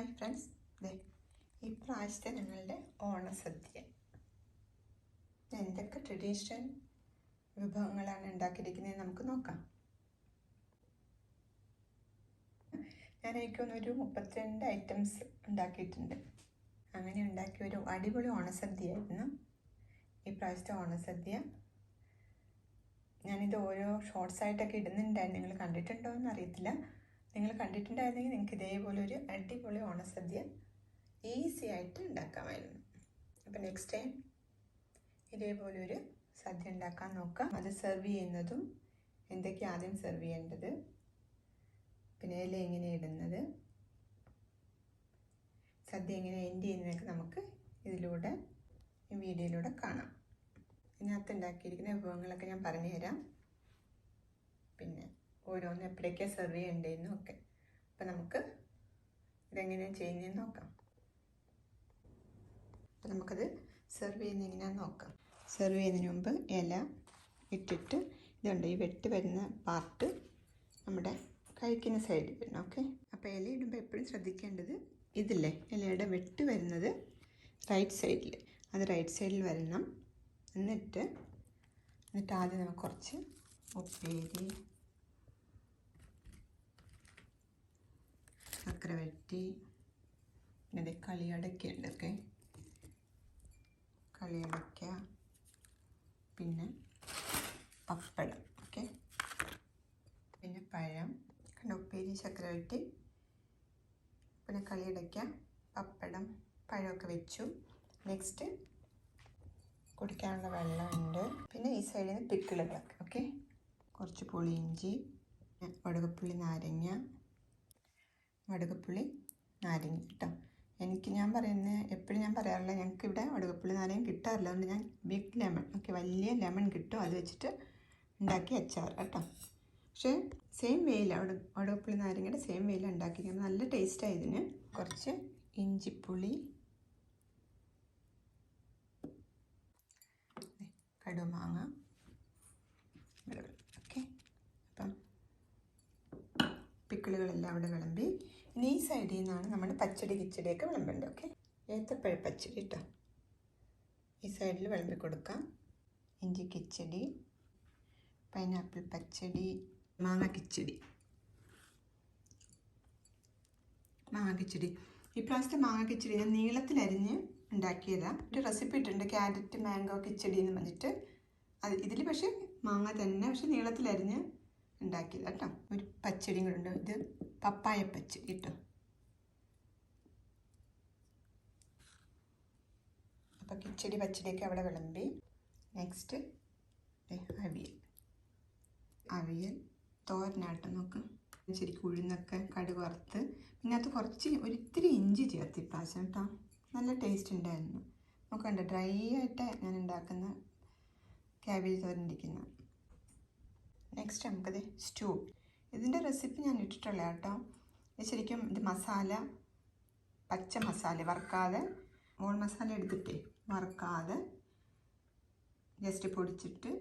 Hi friends, ഇപ്രാവശ്യത്തെ ഞങ്ങളുടെ ഓണസദ്യ എന്തൊക്കെ ട്രഡീഷണൽ വിഭവങ്ങളാണ് ഉണ്ടാക്കിയിരിക്കുന്നത് നമുക്ക് നോക്കാം. ഞാൻ എനിക്കൊന്നൊരു 32 ഐറ്റംസ് ഉണ്ടാക്കിയിട്ടുണ്ട്. അങ്ങനെ ഉണ്ടാക്കിയ ഒരു അടിപൊളി ഓണസദ്യയായിരുന്നു ഇപ്രാവശ്യത്തെ ഓണസദ്യ. ഞാനിത് ഓരോ ഷോർട്സായിട്ടൊക്കെ ഇടുന്നുണ്ടായിരുന്നു. നിങ്ങൾ കണ്ടിട്ടുണ്ടോ എന്ന് അറിയത്തില്ല. നിങ്ങൾ കണ്ടിട്ടുണ്ടായിരുന്നെങ്കിൽ നിങ്ങൾക്ക് ഇതേപോലെ ഒരു അടിപൊളി ഓണസദ്യ ഈസി ആയിട്ട് ഉണ്ടാക്കാമായിരുന്നു. അപ്പം നെക്സ്റ്റ് ടൈം ഇതേപോലൊരു സദ്യ ഉണ്ടാക്കാൻ നോക്കാം. അത് സെർവ് ചെയ്യുന്നതും എന്തൊക്കെയാണ് ആദ്യം സെർവ് ചെയ്യേണ്ടത്, പിന്നെ ഇല എങ്ങനെ ഇടുന്നത്, സദ്യ എങ്ങനെ എൻഡ് ചെയ്യുന്നതൊക്കെ നമുക്ക് ഇതിലൂടെ ഈ വീഡിയോയിലൂടെ കാണാം. ഇതിനകത്ത് ഉണ്ടാക്കിയിരിക്കുന്ന വിഭവങ്ങളൊക്കെ ഞാൻ പറഞ്ഞുതരാം, പിന്നെ ഓരോന്ന് എപ്പോഴേക്കാണ് സെർവ് ചെയ്യേണ്ടതെന്നും ഒക്കെ. അപ്പം നമുക്ക് ഇതെങ്ങനെയാണ് ചെയ്യുന്നതെന്ന് നോക്കാം. അപ്പം നമുക്കത് സെർവ് ചെയ്യുന്ന എങ്ങനെയാണെന്ന് നോക്കാം. സെർവ് ചെയ്യുന്നതിന് മുമ്പ് ഇല ഇട്ടിട്ട് ഇതുണ്ട്, ഈ വെട്ട് വരുന്ന പാർട്ട് നമ്മുടെ കഴിക്കുന്ന സൈഡിൽ വരണം. ഓക്കെ, അപ്പോൾ ഇല ഇടുമ്പോൾ എപ്പോഴും ശ്രദ്ധിക്കേണ്ടത് ഇതില്ലേ, ഇലയുടെ വെട്ട് വരുന്നത് റൈറ്റ് സൈഡിൽ, അത് റൈറ്റ് സൈഡിൽ വരണം. എന്നിട്ട് ആദ്യം നമുക്ക് കുറച്ച് ഉപ്പേരി, ചക്രവരട്ടി, പിന്നെ കളിയടയ്ക്ക ഉണ്ട്. ഓക്കെ, കളിയടയ്ക്ക, പിന്നെ പപ്പടം, ഓക്കെ, പിന്നെ പഴം, കണ്ട ഉപ്പേരി, ചക്രവരട്ടി, പിന്നെ കളിയടയ്ക്ക, പപ്പടം, പഴമൊക്കെ വെച്ചു. നെക്സ്റ്റ് കുടിക്കാനുള്ള വെള്ളമുണ്ട്. പിന്നെ ഈ സൈഡിൽ നിന്ന് പിക്കിളുകളൊക്കെ. ഓക്കെ, കുറച്ച് പുളിയിഞ്ചി, വടുകപ്പുളി നാരങ്ങ, വടുകപ്പുളി നാരങ്ങ കേട്ടോ. ഞാൻ പറയുന്നത് എപ്പോഴും ഞാൻ പറയാറില്ല, ഞങ്ങൾക്ക് ഇവിടെ വടുകപ്പുളി നാരങ്ങ കിട്ടാറില്ല. അതുകൊണ്ട് ഞാൻ ബിഗ് ലെമൺ, ഓക്കെ, വലിയ ലെമൺ കിട്ടും, അത് വെച്ചിട്ട് ഉണ്ടാക്കി അച്ചാർ കേട്ടോ. പക്ഷേ സെയിം വേയിലാണ് വടുകപ്പുളി നാരങ്ങയുടെ സെയിം വേയിലാണ് ഉണ്ടാക്കിയിരിക്കുന്നത്. നല്ല ടേസ്റ്റാണ് ഇതിന്. കുറച്ച് ഇഞ്ചിപ്പുളി, കടുമാങ്ങ, ഓക്കെ. അപ്പം പിക്കിളുകളെല്ലാം അവിടെ വിളമ്പി. ഇനി ഈ സൈഡിൽ നിന്നാണ് നമ്മൾ പച്ചടി കിച്ചടിയൊക്കെ വിളമ്പേണ്ടത്. ഓക്കെ, ഏത്തപ്പഴ പച്ചടി കേട്ടോ, ഈ സൈഡിൽ വിളമ്പി കൊടുക്കാം. ഇഞ്ചി കിച്ചടി, പൈനാപ്പിൾ പച്ചടി, മാങ്ങ കിച്ചടി. ഈ പ്രാവശ്യത്തെ മാങ്ങ കിച്ചടി ഞാൻ നീളത്തിലരിഞ്ഞ് ഉണ്ടാക്കിയതാണ്. ഒരു റെസിപ്പി ഇട്ടിട്ടുണ്ട്, ക്യാരറ്റ് മാംഗോ കിച്ചടി എന്ന് പറഞ്ഞിട്ട്. അത് ഇതിൽ പക്ഷേ മാങ്ങ തന്നെ, പക്ഷെ നീളത്തിലരിഞ്ഞ് ഉണ്ടാക്കിയത് കേട്ടോ. ഒരു പച്ചടിയും കൂടെ ഉണ്ട്, ഇത് പപ്പായ പച്ചടി കേട്ടോ. അപ്പോൾ കിച്ചടി പച്ചടിയൊക്കെ അവിടെ വിളമ്പി. നെക്സ്റ്റ് അവിയൽ തോരനായിട്ട് നോക്കാം. ശരിക്കും ഉഴുന്നൊക്കെ കടുക് വറുത്ത്, പിന്നെ അത് കുറച്ച് ഒരിത്തിരി ഇഞ്ചി ചേർത്ത് ഇപ്രാവശ്യം കേട്ടോ. നല്ല ടേസ്റ്റ് ഉണ്ടായിരുന്നു. നമുക്ക് കണ്ടോ, ഡ്രൈ ആയിട്ട് ഞാൻ ഉണ്ടാക്കുന്ന ക്യാബേജ് തോരൻ ഇരിക്കുന്ന. നെക്സ്റ്റ് നമുക്കത് സ്റ്റൂ. ഇതിൻ്റെ റെസിപ്പി ഞാൻ ഇട്ടിട്ടുള്ള കേട്ടോ. ശരിക്കും ഇത് മസാല, പച്ച മസാല വറുക്കാതെ, മോൾ മസാല എടുത്തിട്ടേ വറുക്കാതെ ജസ്റ്റ് പൊടിച്ചിട്ട്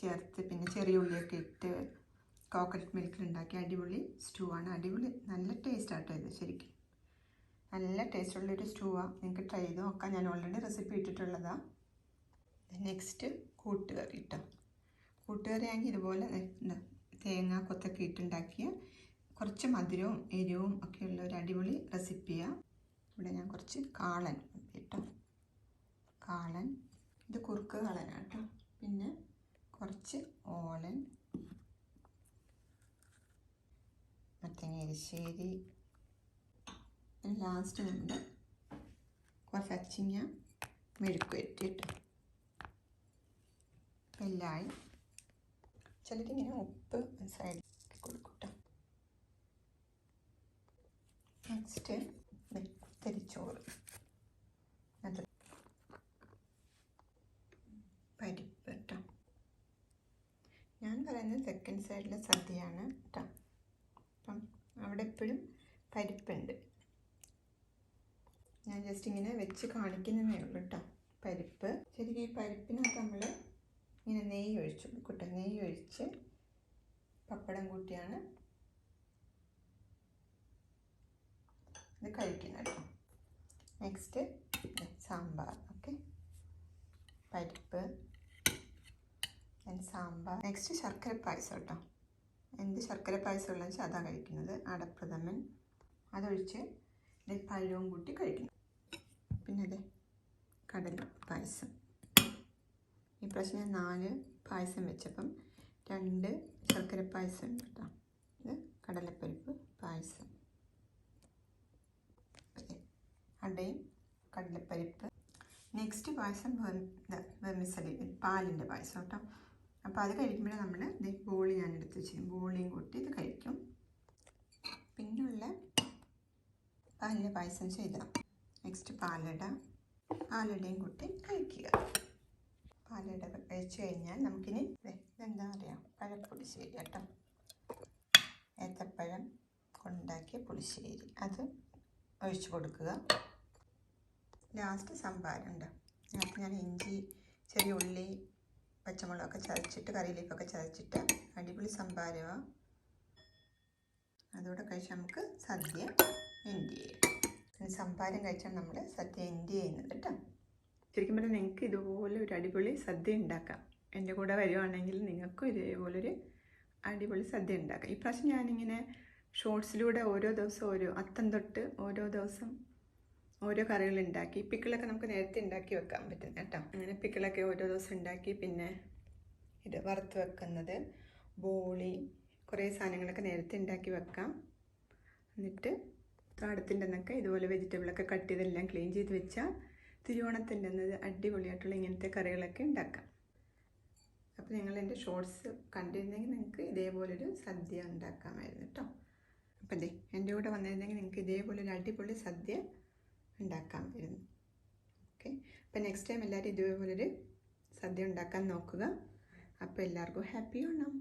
ചേർത്ത്, പിന്നെ ചെറിയ ഉള്ളിയൊക്കെ ഇട്ട് കോക്കനട്ട് മിൽക്കിലുണ്ടാക്കിയ അടിപൊളി സ്റ്റൂ ആണ്. അടിപൊളി നല്ല ടേസ്റ്റ് ആട്ടോ ഇത്. ശരിക്കും നല്ല ടേസ്റ്റുള്ളൊരു സ്റ്റൂവാണ്. നിങ്ങൾക്ക് ട്രൈ ചെയ്ത് നോക്കാം. ഞാൻ ഓൾറെഡി റെസിപ്പി ഇട്ടിട്ടുള്ളതാണ്. നെക്സ്റ്റ് കൂട്ടുകറി കേട്ടോ. കൂട്ടുകറി ആണെങ്കിൽ ഇതുപോലെ തേങ്ങ കൊത്തൊക്കെ ഇട്ടുണ്ടാക്കിയ കുറച്ച് മധുരവും എരിവും ഒക്കെയുള്ള ഒരു അടിപൊളി റെസിപ്പിയാണ്. ഇവിടെ ഞാൻ കുറച്ച് കാളൻ കേട്ടോ, കാളൻ, ഇത് കുറുക്ക് കാളനാണ് കേട്ടോ. പിന്നെ കുറച്ച് ഓലൻ, മത്തങ്ങ എരിശ്ശേരി, പിന്നെ ലാസ്റ്റ് നമ്മുടെ കുറച്ച് അച്ചിങ്ങ മെഴുക്ക് വരട്ടി കേട്ടോ. എല്ലായി ചിലരിങ്ങനെ ഉപ്പ് സൈഡിൽ കൊടുക്കും കേട്ടോ. നെക്സ്റ്റ് കുത്തരിച്ചോറ്, അത് പരിപ്പ് കേട്ടോ. ഞാൻ പറയുന്നത് തെക്കൻ സൈഡിലെ സദ്യയാണ് കേട്ടോ. അപ്പം അവിടെ എപ്പോഴും പരിപ്പുണ്ട്. ഞാൻ ജസ്റ്റ് ഇങ്ങനെ വെച്ച് കാണിക്കുന്നതേ ഉള്ളൂ കേട്ടോ. പരിപ്പ് ശരിക്കും ഈ പരിപ്പിനകത്ത് നമ്മൾ ഇങ്ങനെ നെയ്യ് ഒഴിച്ചു കൊടുക്കട്ടെ. നെയ്യ് ഒഴിച്ച് പപ്പടം കൂട്ടിയാണ് ഇത് കഴിക്കണം കേട്ടോ. നെക്സ്റ്റ് സാമ്പാർ. ഓക്കെ, പരിപ്പ് സാമ്പാർ. നെക്സ്റ്റ് ശർക്കര പായസം കേട്ടോ. എന്ത് ശർക്കര പായസം ഉള്ളതെന്ന് വെച്ചാൽ അതാണ് കഴിക്കുന്നത്. അടപ്രഥമൻ അതൊഴിച്ച് പഴവും കൂട്ടി കഴിക്കുന്നു. പിന്നെ അതെ കടല പായസം. ഈ പ്രാവശ്യം ഞാൻ 4 പായസം വെച്ചപ്പം 2 ശർക്കര പായസം ഉണ്ട് കേട്ടോ. ഇത് കടലപ്പരിപ്പ് പായസം, അടയും കടലപ്പരിപ്പ്. നെക്സ്റ്റ് പായസം വെർമിസലി, പാലിൻ്റെ പായസം കേട്ടോ. അപ്പോൾ അത് കഴിക്കുമ്പോൾ നമ്മൾ ബോളി ഞാൻ എടുത്ത് വെച്ചിരിക്കും, ബോളിയും കൂട്ടി ഇത് കഴിക്കും. പിന്നുള്ള പാലിൻ്റെ പായസം ചെയ്താൽ നെക്സ്റ്റ് പാലടയും കൂട്ടി കഴിക്കുക. പാലട കഴിച്ചു കഴിഞ്ഞാൽ നമുക്കിനി ഇതെന്താ പറയുക, പഴപ്പുളിശ്ശേരി കേട്ടോ. ഏത്തപ്പഴം കൊണ്ടുണ്ടാക്കിയ പുളിശ്ശേരി അത് ഒഴിച്ചു കൊടുക്കുക. ലാസ്റ്റ് സംഭാരമുണ്ട്. അതിനകത്ത് ഞാൻ ഇഞ്ചി, ചെറിയ ഉള്ളി, പച്ചമുളകൊക്കെ ചതച്ചിട്ട്, കറിയിലേക്കൊക്കെ ചതച്ചിട്ട് അടിപൊളി സംഭാരമാണ്. അതോടെ കഴിച്ചാൽ നമുക്ക് സദ്യ എൻഡ് ചെയ്യാം. സംഭാരം കഴിച്ചാൽ നമ്മൾ സദ്യ എൻഡ് ചെയ്യുന്നത് കേട്ടോ. ശരിക്കും പറഞ്ഞാൽ നിങ്ങൾക്ക് ഇതുപോലെ ഒരു അടിപൊളി സദ്യ ഉണ്ടാക്കാം. എൻ്റെ കൂടെ വരുവാണെങ്കിൽ നിങ്ങൾക്കും ഇതേപോലൊരു അടിപൊളി സദ്യ ഉണ്ടാക്കാം. ഇപ്രാവശ്യം ഞാനിങ്ങനെ ഷോർട്സിലൂടെ ഓരോ ദിവസം ഓരോ അത്തം തൊട്ട് ഓരോ ദിവസം ഓരോ കറികൾ ഉണ്ടാക്കി. പിക്കിളൊക്കെ നമുക്ക് നേരത്തെ ഉണ്ടാക്കി വെക്കാൻ പറ്റും കേട്ടോ. അങ്ങനെ പിക്കിളൊക്കെ ഓരോ ദിവസം ഉണ്ടാക്കി. പിന്നെ ഇത് വറുത്ത് വെക്കുന്നത്, ബോളി, കുറേ സാധനങ്ങളൊക്കെ നേരത്തെ ഉണ്ടാക്കി വെക്കാം. എന്നിട്ട് താടത്തിൻ്റെ അന്നൊക്കെ ഇതുപോലെ വെജിറ്റബിളൊക്കെ കട്ട് ചെയ്തെല്ലാം ക്ലീൻ ചെയ്ത് വെച്ചാൽ തിരുവോണത്തിൻ്റെ അന്നത് അടിപൊളിയായിട്ടുള്ള ഇങ്ങനത്തെ കറികളൊക്കെ ഉണ്ടാക്കാം. അപ്പോൾ നിങ്ങൾ എൻ്റെ ഷോർട്സ് കണ്ടിരുന്നെങ്കിൽ നിങ്ങൾക്ക് ഇതേപോലൊരു സദ്യ ഉണ്ടാക്കാമായിരുന്നു കേട്ടോ. അപ്പം അതെ എൻ്റെ കൂടെ വന്നിരുന്നെങ്കിൽ നിങ്ങൾക്ക് ഇതേപോലൊരു അടിപൊളി സദ്യ ഉണ്ടാക്കാമായിരുന്നു. ഓക്കെ, അപ്പം നെക്സ്റ്റ് ടൈം എല്ലാവരും ഇതേപോലൊരു സദ്യ ഉണ്ടാക്കാൻ നോക്കുക. അപ്പോൾ എല്ലാവർക്കും ഹാപ്പി ഓണം.